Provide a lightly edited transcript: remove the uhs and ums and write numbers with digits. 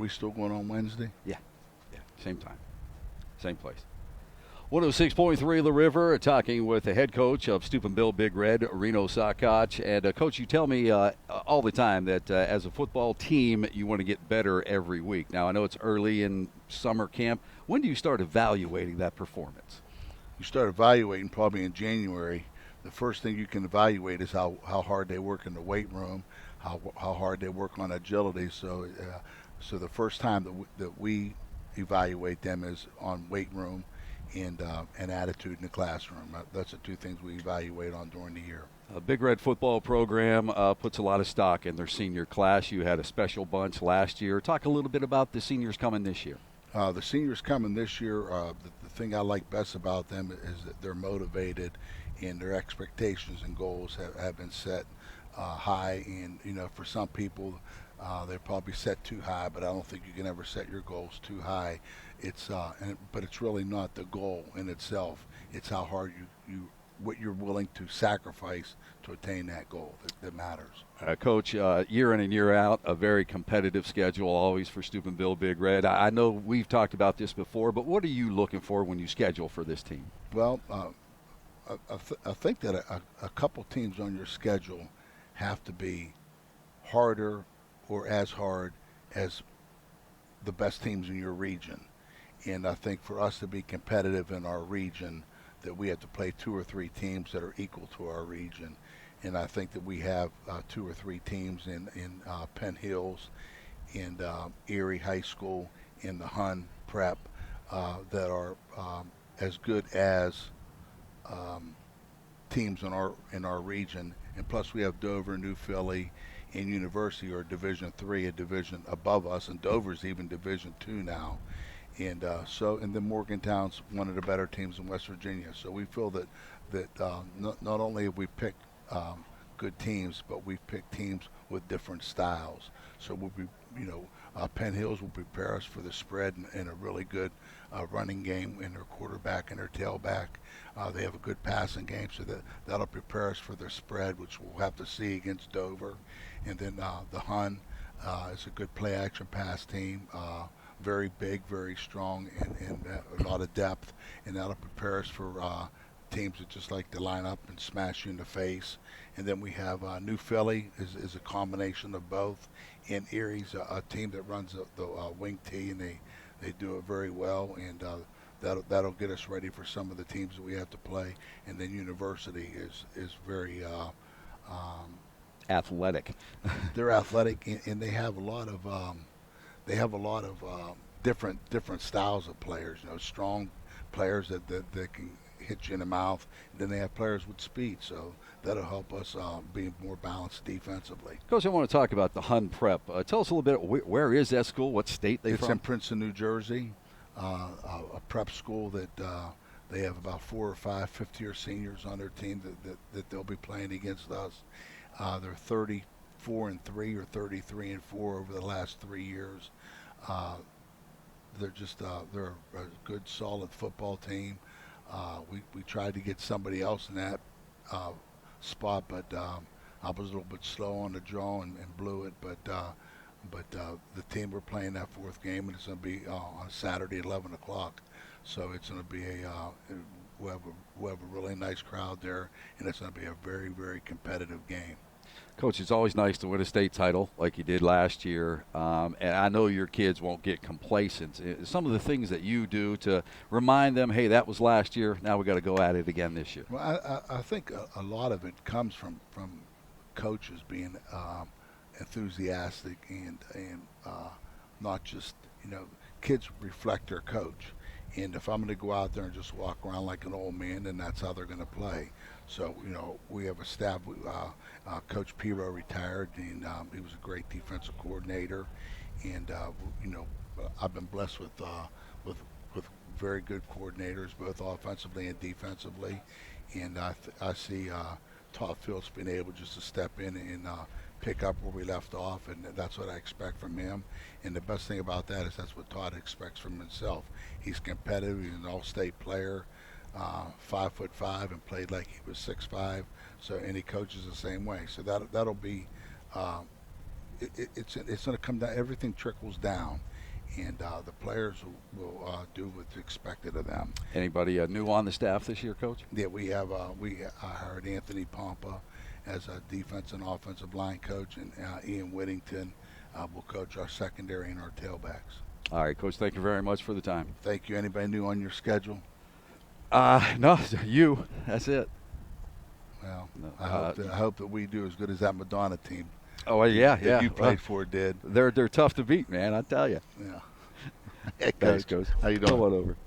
we still going on Wednesday? Yeah, yeah, same time, same place. 106.3 The River, talking with the head coach of Steubenville Big Red, Reno Saccoccia. And, Coach, you tell me all the time that as a football team, you want to get better every week. Now, I know it's early in summer camp. When do you start evaluating that performance? You start evaluating probably in January. The first thing you can evaluate is how hard they work in the weight room, how hard they work on agility. So the first time that we evaluate them is on weight room and attitude in the classroom. That's the two things we evaluate on during the year. A Big Red football program puts a lot of stock in their senior class. You had a special bunch last year. Talk a little bit about the seniors coming this year. The seniors coming this year, the thing I like best about them is that they're motivated and their expectations and goals have been set high. And, for some people, they're probably set too high, but I don't think you can ever set your goals too high. But it's really not the goal in itself. It's how hard what you're willing to sacrifice to attain that goal that matters. Coach, year in and year out, a very competitive schedule always for Steubenville Big Red. I know we've talked about this before, but what are you looking for when you schedule for this team? Well, I think that a couple teams on your schedule have to be harder or as hard as the best teams in your region. And I think for us to be competitive in our region, that we have to play two or three teams that are equal to our region. And I think that we have two or three teams in Penn Hills and Erie High School in the Hun Prep that are as good as teams in our region. And plus we have Dover, New Philly, and University are Division III, a division above us, and Dover's even Division II now. And then Morgantown's one of the better teams in West Virginia. So we feel that not only have we picked good teams, but we've picked teams with different styles. So we'll be, Penn Hills will prepare us for the spread and a really good running game in their quarterback and their tailback. They have a good passing game, so that'll prepare us for their spread, which we'll have to see against Dover. And then the Hun is a good play-action pass team. Very big, very strong, and a lot of depth, and that'll prepare us for teams that just like to line up and smash you in the face. And then we have New Philly is a combination of both, and Erie's a team that runs the wing T, and they do it very well, and that'll get us ready for some of the teams that we have to play. And then University is very athletic. They're athletic, and they have a lot of different styles of players. Strong players that can hit you in the mouth. And then they have players with speed, so that'll help us be more balanced defensively. Coach, I want to talk about the Hun Prep. Tell us a little bit. Where is that school? What state they from? It's in Princeton, New Jersey. A prep school that they have about 4 or 5 fifth-year seniors on their team that they'll be playing against us. They're 34-3 or 33-4 over the last 3 years. They're a good, solid football team. We tried to get somebody else in that spot, but I was a little bit slow on the draw and blew it. But the team we're playing that fourth game, and it's going to be on Saturday at 11 o'clock. So it's going to be we have a really nice crowd there, and it's going to be a very, very competitive game. Coach, it's always nice to win a state title like you did last year, and I know your kids won't get complacent. Some of the things that you do to remind them, hey, that was last year, now we got to go at it again this year. Well, I think a lot of it comes from coaches being enthusiastic and not just, kids reflect their coach. And if I'm going to go out there and just walk around like an old man, then that's how they're going to play. So, we have a staff. Coach Piro retired, and he was a great defensive coordinator. And, I've been blessed with very good coordinators, both offensively and defensively. And I see Todd Phillips being able just to step in and pick up where we left off, and that's what I expect from him. And the best thing about that is that's what Todd expects from himself. He's competitive. He's an all-state player, 5'5", and played like he was 6'5". So, and he coaches the same way. So that'll be. It's going to come down. Everything trickles down, and the players will do what's expected of them. Anybody new on the staff this year, Coach? Yeah, we have hired Anthony Pompa as a defense and offensive line coach, and Ian Whittington will coach our secondary and our tailbacks. All right, Coach, thank you very much for the time. Thank you. Anybody new on your schedule? No, you. That's it. Well, No, I hope that we do as good as that Madonna team Oh, well, yeah, that yeah. you played for did. They're tough to beat, man, I tell you. Yeah. Hey, Thanks, Coach. How you Come doing? on over.